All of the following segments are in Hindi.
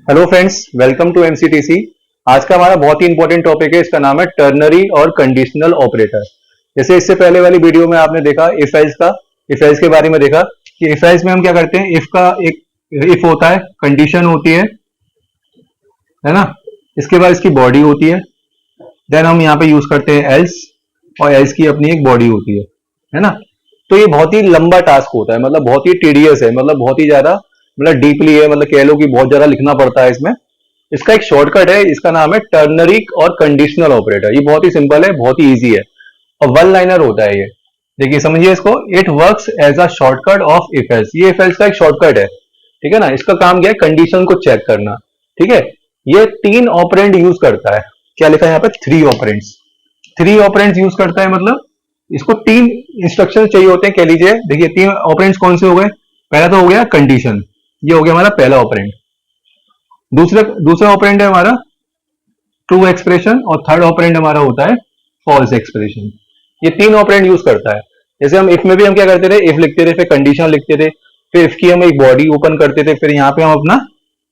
Hello friends, welcome to MCTC. आज का हमारा बहुत ही इंपॉर्टेंट टॉपिक है, इसका नाम है टर्नरी और कंडीशनल ऑपरेटर। जैसे इससे पहले वाली वीडियो में आपने देखा इफ एल्स का, इफ एल्स के बारे में देखा कि इफ एल्स में हम क्या करते हैं, इफ का एक इफ होता है, कंडीशन होती है ना। इसके बाद इसकी बॉडी होती है, देन हम यहाँ पे यूज करते हैं एल्स, और एल्स की अपनी एक बॉडी होती है ना। तो ये बहुत ही लंबा टास्क होता है, मतलब बहुत ही टीडियस है, मतलब बहुत ही ज्यादा, मतलब डीपली है, मतलब कह लो कि बहुत ज्यादा लिखना पड़ता है इसमें। इसका एक शॉर्टकट है, इसका नाम है टर्नरी और कंडीशनल ऑपरेटर। ये बहुत ही सिंपल है, बहुत ही इजी है और वन लाइनर होता है ये। देखिए समझिए इसको, it works as a shortcut of if else. ये इफ एल्स का एक शॉर्टकट है, ठीक है ना। इसका काम क्या है, कंडीशन को चेक करना, ठीक है। ये 3 ऑपरेंड यूज करता है। क्या लिखा है यहाँ पे, 3 ऑपरेंड्स। 3 ऑपरेंड्स यूज करता है, मतलब इसको 3 इंस्ट्रक्शन चाहिए होते हैं, कह लीजिए। देखिए 3 ऑपरेंड्स कौन से हो गए, पहला तो हो गया कंडीशन, ये हो गया हमारा पहला ऑपरेंड। दूसरा ऑपरेंड है हमारा ट्रू एक्सप्रेशन, और थर्ड ऑपरेंड हमारा होता है फॉल्स एक्सप्रेशन। ये 3 ऑपरेंड यूज करता है। जैसे हम इफ में भी हम क्या करते थे, इफ लिखते थे, फिर कंडीशन लिखते थे, फिर इफ की हम एक बॉडी ओपन करते थे, फिर यहाँ पे हम अपना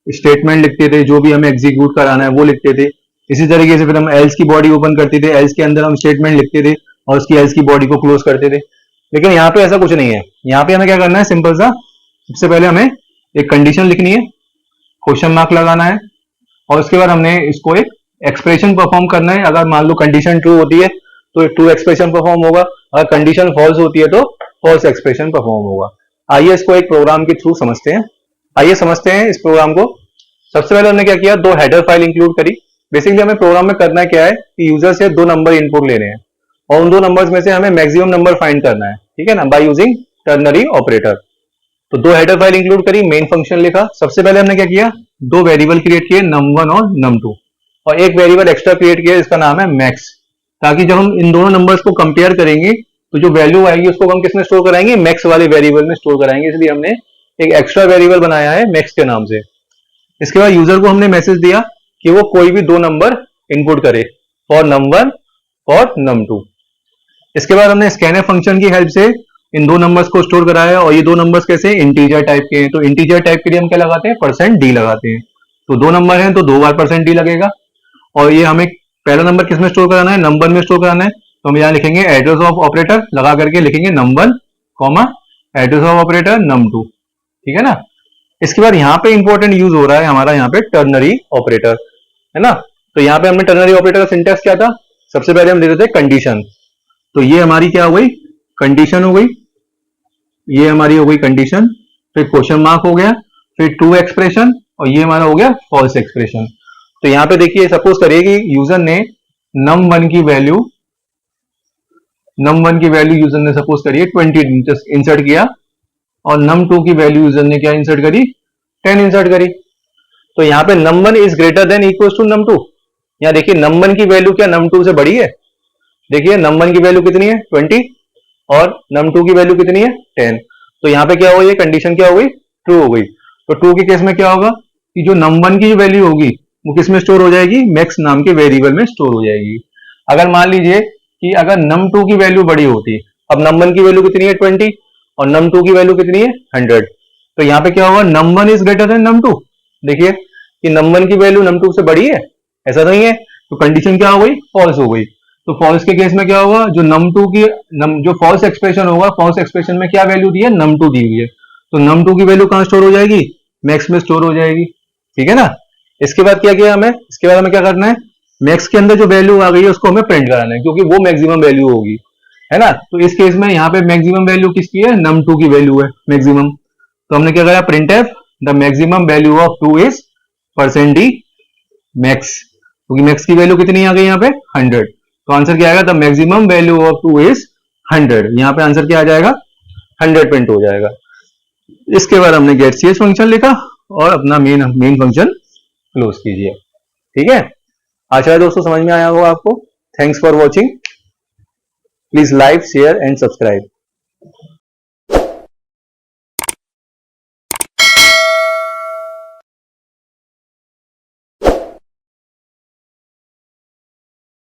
स्टेटमेंट लिखते थे, जो भी हमें एग्जीक्यूट कराना है वो लिखते थे। इसी तरीके से फिर हम एल्स की बॉडी ओपन करते थे, एल्स के अंदर हम स्टेटमेंट लिखते थे और उसकी एल्स की बॉडी को क्लोज करते थे। लेकिन यहाँ पे ऐसा कुछ नहीं है। यहाँ पे हमें क्या करना है, सिंपल सा, सबसे पहले हमें एक कंडीशन लिखनी है, क्वेश्चन मार्क लगाना है, और उसके बाद हमने इसको एक एक्सप्रेशन परफॉर्म करना है। अगर मान लो कंडीशन ट्रू होती है तो ट्रू एक्सप्रेशन परफॉर्म होगा, अगर कंडीशन फॉल्स होती है तो फॉल्स एक्सप्रेशन परफॉर्म होगा। आइए इसको एक प्रोग्राम के थ्रू समझते हैं। आइए समझते हैं इस प्रोग्राम को। सबसे पहले हमने क्या किया, 2 हेडर फाइल इंक्लूड करी। बेसिकली हमें प्रोग्राम में करना क्या है कि यूजर से 2 नंबर इनपुट लेने हैं, और उन 2 नंबर्स में से हमें मैक्सिमम नंबर फाइंड करना है, ठीक है ना, बाय यूजिंग टर्नरी ऑपरेटर। तो 2 हेडर फाइल इंक्लूड करी, मेन फंक्शन लिखा। सबसे पहले हमने क्या किया, 2 वेरिएबल क्रिएट किए, num1 और num2, और एक वेरिएबल एक्स्ट्रा क्रिएट किया, इसका नाम है मैक्स। ताकि जब हम इन दोनों नंबर्स को कंपेयर करेंगे तो जो वैल्यू आएगी उसको हम किसमें स्टोर कराएंगे, मैक्स वाले वेरिएबल में स्टोर कराएंगे। इसलिए हमने एक एक्स्ट्रा वेरिएबल बनाया है मैक्स के नाम से। इसके बाद यूजर को हमने मैसेज दिया कि वो कोई भी 2 नंबर इनपुट करे, फॉर num1 और num2। इसके बाद हमने स्कैनर फंक्शन की हेल्प से इन 2 नंबर्स को स्टोर कराया, और ये 2 नंबर्स कैसे, इंटीजर टाइप के हैं। तो इंटीजर टाइप के लिए हम क्या लगाते हैं, %d लगाते हैं। तो 2 नंबर हैं तो 2 बार %d लगेगा। और ये हमें पहला नंबर किसमें स्टोर कराना है, नंबर में स्टोर कराना है। तो हम यहाँ लिखेंगे एड्रेस ऑफ ऑपरेटर, लगा करके लिखेंगे num1 comma address of operator num2, ठीक है ना। इसके बाद यहाँ पे इंपॉर्टेंट यूज हो रहा है हमारा यहाँ पे टर्नरी ऑपरेटर, है ना। तो यहाँ पे हमने टर्नरी ऑपरेटर का सिंटेक्स क्या था, सबसे पहले हम देते थे कंडीशन। तो ये हमारी क्या हो गई, कंडीशन हो गई, ये हमारी हो गई कंडीशन। फिर क्वेश्चन मार्क हो गया, फिर ट्रू एक्सप्रेशन, और ये हमारा हो गया फॉल्स एक्सप्रेशन। तो यहाँ पे देखिए, सपोज करिए कि यूजर ने num1 की वैल्यू यूजर ने सपोज करिए 20 इंसर्ट किया, और num2 की वैल्यू यूजर ने क्या इंसर्ट करी, 10 इंसर्ट करी। तो यहाँ पे num1 is greater than equal to num2। यहाँ देखिए num1 की वैल्यू क्या num2 से बड़ी है। देखिए num1 की वैल्यू कितनी है, 20, और num2 की वैल्यू कितनी है, 10। तो यहाँ पे क्या हो गई, कंडीशन क्या हो गई, ट्रू हो गई। तो ट्रू के केस में क्या होगा कि जो num1 की वैल्यू होगी वो किस में स्टोर हो जाएगी, मैक्स नाम के वेरिएबल में स्टोर हो जाएगी। अगर मान लीजिए कि अगर num2 की वैल्यू बड़ी होती, अब num1 की वैल्यू कितनी है, 20, और num2 की वैल्यू कितनी है, 100। तो यहाँ पे क्या होगा, num1 is greater then num2। देखिए कि num1 की वैल्यू num2 से बड़ी है, ऐसा नहीं है। तो कंडीशन क्या हो गई, फॉल्स हो गई। तो फॉल्स के केस में क्या होगा, जो num2 की जो फॉल्स एक्सप्रेशन होगा, फॉल्स एक्सप्रेशन में क्या वैल्यू दी है, num2 दी हुई है। तो num2 की वैल्यू कहां स्टोर हो जाएगी, मैक्स में स्टोर हो जाएगी, ठीक है ना। इसके बाद क्या किया हमें, इसके बाद हमें क्या करना है, मैक्स के अंदर जो वैल्यू आ गई है उसको हमें प्रिंट कराना है, क्योंकि वो मैक्सिमम वैल्यू होगी, है ना। तो इस केस में यहाँ पे मैक्सिमम वैल्यू किसकी है, num2 की वैल्यू है मैक्सिमम। तो हमने क्या करा, print F the maximum value of 2 is %d max, क्योंकि मैक्स की वैल्यू कितनी आ गई यहाँ पे, 100। तो आंसर क्या आएगा, the maximum value of 2 is 100। यहाँ पे आंसर क्या आ जाएगा, 100 प्रिंट हो जाएगा। इसके बाद हमने गेट ch फंक्शन लिखा और अपना मेन फंक्शन क्लोज कीजिए, ठीक है। आशा है दोस्तों समझ में आया होगा आपको। Thanks for watching. Please like, share and subscribe.